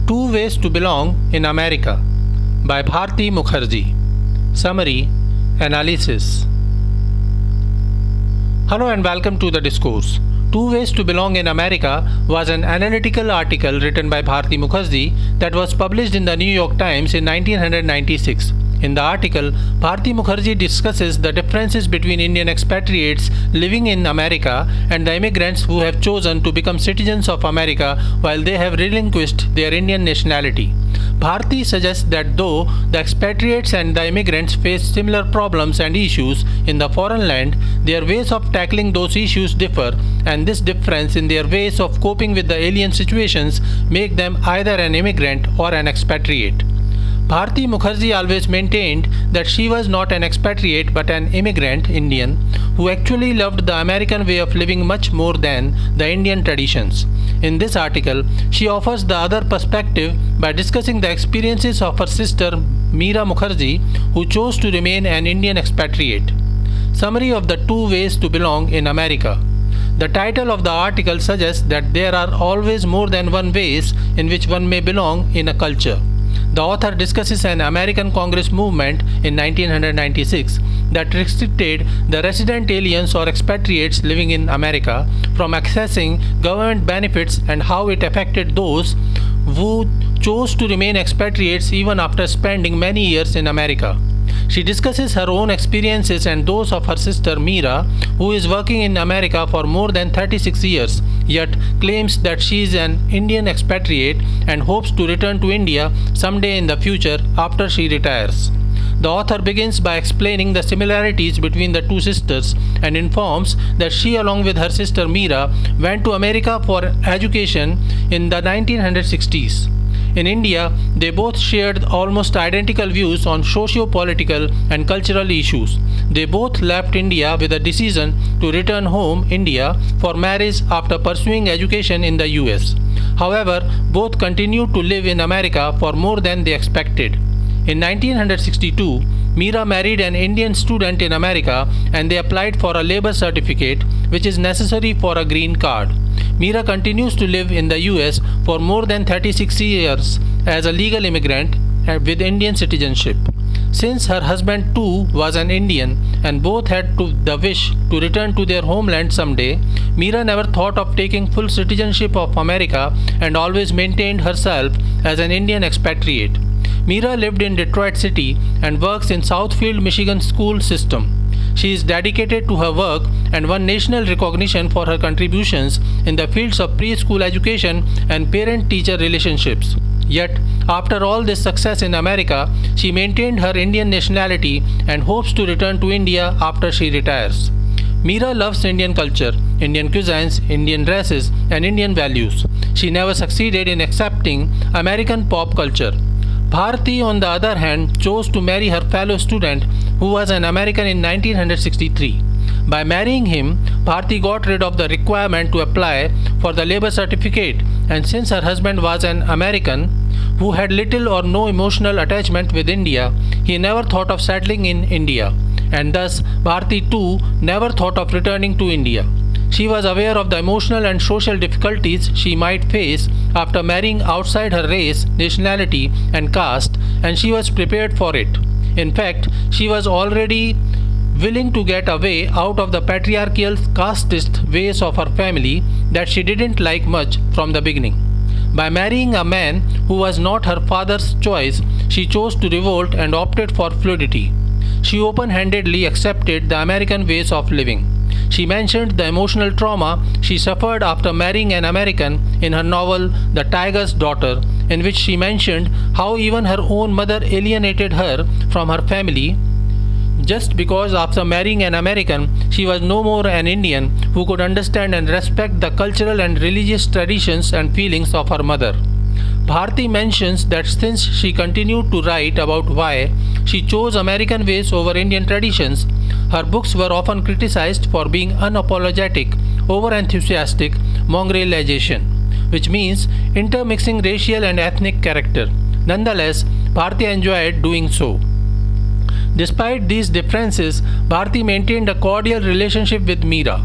Two Ways to Belong in America by Bharati Mukherjee. Summary, Analysis. Hello and welcome to the discourse. Two Ways to Belong in America was an analytical article written by Bharati Mukherjee that was published in the New York Times in 1996. In the article, Bharati Mukherjee discusses the differences between Indian expatriates living in America and the immigrants who have chosen to become citizens of America while they have relinquished their Indian nationality. Bharati suggests that though the expatriates and the immigrants face similar problems and issues in the foreign land, their ways of tackling those issues differ, and this difference in their ways of coping with the alien situations make them either an immigrant or an expatriate. Bharati Mukherjee always maintained that she was not an expatriate but an immigrant Indian who actually loved the American way of living much more than the Indian traditions. In this article, she offers the other perspective by discussing the experiences of her sister Mira Mukherjee, who chose to remain an Indian expatriate. Summary of the Two Ways to Belong in America. The title of the article suggests that there are always more than one ways in which one may belong in a culture. The author discusses an American Congress movement in 1996 that restricted the resident aliens or expatriates living in America from accessing government benefits and how it affected those who chose to remain expatriates even after spending many years in America. She discusses her own experiences and those of her sister Mira, who is working in America for more than 36 years, yet claims that she is an Indian expatriate and hopes to return to India someday in the future after she retires. The author begins by explaining the similarities between the two sisters and informs that she, along with her sister Mira, went to America for education in the 1960s. In India, they both shared almost identical views on socio-political and cultural issues. They both left India with a decision to return home, India, for marriage after pursuing education in the US. However, both continued to live in America for more than they expected. In 1962, Mira married an Indian student in America and they applied for a labor certificate, which is necessary for a green card. Mira continues to live in the US for more than 36 years as a legal immigrant with Indian citizenship. Since her husband too was an Indian and both had the wish to return to their homeland someday, Mira never thought of taking full citizenship of America and always maintained herself as an Indian expatriate. Mira lived in Detroit City and works in Southfield, Michigan school system. She is dedicated to her work and won national recognition for her contributions in the fields of preschool education and parent-teacher relationships. Yet, after all this success in America, she maintained her Indian nationality and hopes to return to India after she retires. Mira loves Indian culture, Indian cuisines, Indian dresses, and Indian values. She never succeeded in accepting American pop culture. Bharati, on the other hand, chose to marry her fellow student who was an American in 1963. By marrying him, Bharati got rid of the requirement to apply for the labor certificate, and since her husband was an American who had little or no emotional attachment with India, he never thought of settling in India, and thus Bharati too never thought of returning to India. She was aware of the emotional and social difficulties she might face after marrying outside her race, nationality, and caste, and she was prepared for it. In fact, she was already willing to get away out of the patriarchal casteist ways of her family that she didn't like much from the beginning. By marrying a man who was not her father's choice, she chose to revolt and opted for fluidity. She open-handedly accepted the American ways of living. She mentioned the emotional trauma she suffered after marrying an American in her novel The Tiger's Daughter, in which she mentioned how even her own mother alienated her from her family just because after marrying an American, she was no more an Indian who could understand and respect the cultural and religious traditions and feelings of her mother. Bharati mentions that since she continued to write about why she chose American ways over Indian traditions, her books were often criticized for being unapologetic, over-enthusiastic mongrelization, which means intermixing racial and ethnic character. Nonetheless, Bharati enjoyed doing so. Despite these differences, Bharati maintained a cordial relationship with Mira.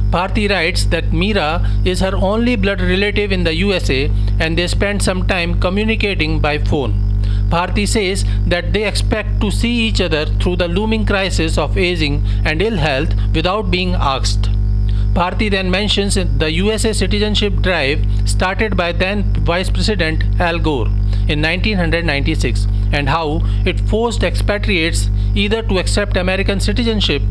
Bharati writes that Mira is her only blood relative in the USA and they spend some time communicating by phone. Bharati says that they expect to see each other through the looming crisis of aging and ill health without being asked. Bharati then mentions the USA citizenship drive started by then Vice President Al Gore in 1996 and how it forced expatriates either to accept American citizenship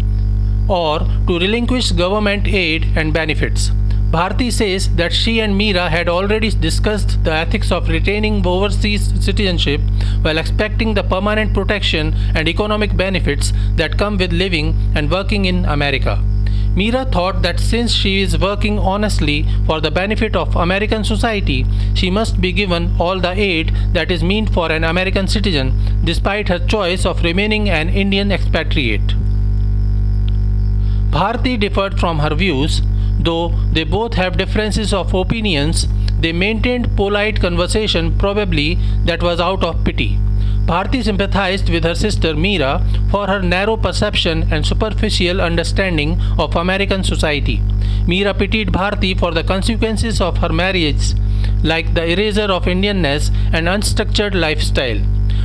or to relinquish government aid and benefits. Bharati says that she and Mira had already discussed the ethics of retaining overseas citizenship while expecting the permanent protection and economic benefits that come with living and working in America. Mira thought that since she is working honestly for the benefit of American society, she must be given all the aid that is meant for an American citizen, despite her choice of remaining an Indian expatriate. Bharati differed from her views. Though they both have differences of opinions, they maintained polite conversation, probably that was out of pity. Bharati sympathized with her sister Mira for her narrow perception and superficial understanding of American society. Mira pitied Bharati for the consequences of her marriage, like the erasure of Indianness and unstructured lifestyle.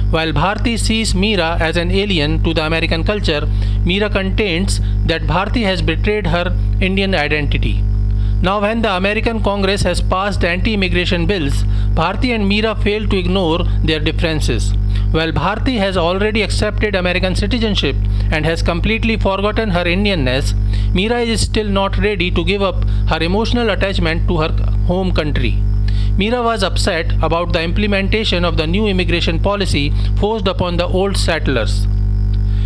While Bharati sees Mira as an alien to the American culture, Mira contends that Bharati has betrayed her Indian identity. Now, when the American Congress has passed anti-immigration bills, Bharati and Mira fail to ignore their differences. While Bharati has already accepted American citizenship and has completely forgotten her Indianness, Mira is still not ready to give up her emotional attachment to her home country. Mira was upset about the implementation of the new immigration policy forced upon the old settlers.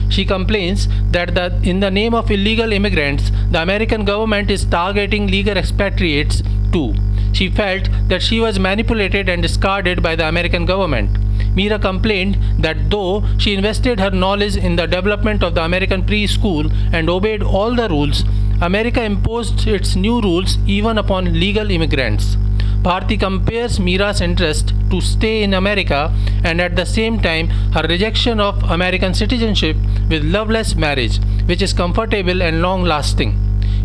She complains that in the name of illegal immigrants, the American government is targeting legal expatriates too. She felt that she was manipulated and discarded by the American government. Mira complained that though she invested her knowledge in the development of the American preschool and obeyed all the rules, America imposed its new rules even upon legal immigrants. Bharati compares Mira's interest to stay in America and at the same time her rejection of American citizenship with loveless marriage, which is comfortable and long-lasting.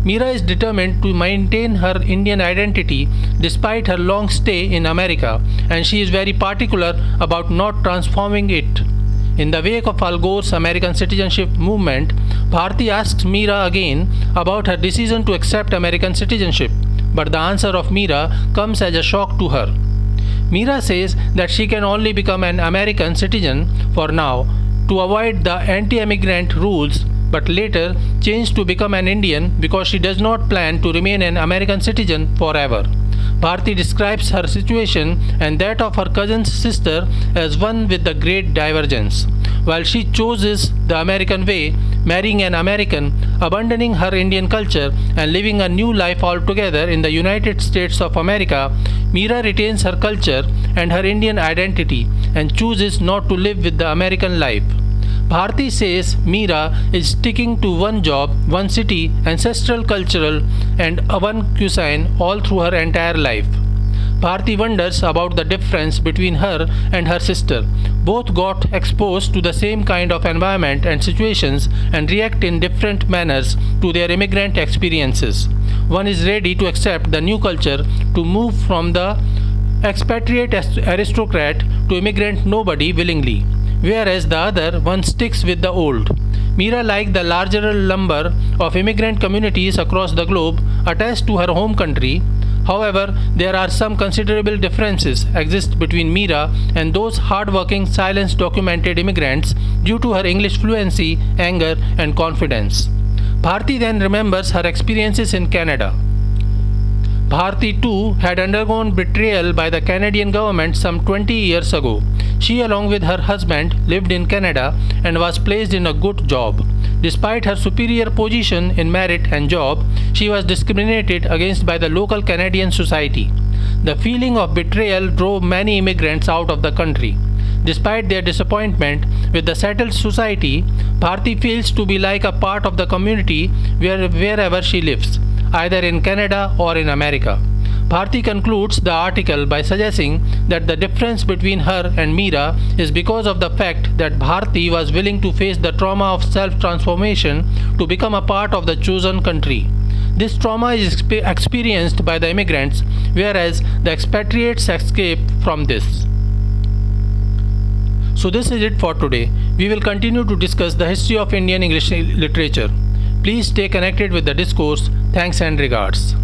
Mira is determined to maintain her Indian identity despite her long stay in America, and she is very particular about not transforming it. In the wake of Al Gore's American citizenship movement, Bharati asks Mira again about her decision to accept American citizenship, but the answer of Mira comes as a shock to her. Mira says that she can only become an American citizen for now to avoid the anti-immigrant rules, but later change to become an Indian because she does not plan to remain an American citizen forever. Bharati describes her situation and that of her cousin's sister as one with the great divergence. While she chooses the American way, marrying an American, abandoning her Indian culture, and living a new life altogether in the United States of America, Mira retains her culture and her Indian identity and chooses not to live with the American life. Bharati says Mira is sticking to one job, one city, ancestral cultural, and one cuisine all through her entire life. Bharati wonders about the difference between her and her sister. Both got exposed to the same kind of environment and situations and react in different manners to their immigrant experiences. One is ready to accept the new culture, to move from the expatriate aristocrat to immigrant nobody willingly, whereas the other one sticks with the old. Mira, like the larger number of immigrant communities across the globe, attached to her home country. However, there are some considerable differences exist between Mira and those hard-working, silence-documented immigrants due to her English fluency, anger, and confidence. Bharati then remembers her experiences in Canada. Bharati too had undergone betrayal by the Canadian government some 20 years ago. She, along with her husband, lived in Canada and was placed in a good job. Despite her superior position in merit and job, she was discriminated against by the local Canadian society. The feeling of betrayal drove many immigrants out of the country. Despite their disappointment with the settled society, Bharati feels to be like a part of the community wherever she lives, either in Canada or in America. Bharati concludes the article by suggesting that the difference between her and Mira is because of the fact that Bharati was willing to face the trauma of self-transformation to become a part of the chosen country. This trauma is experienced by the immigrants, whereas the expatriates escape from this. So this is it for today. We will continue to discuss the history of Indian English literature. Please stay connected with the discourse. Thanks and regards.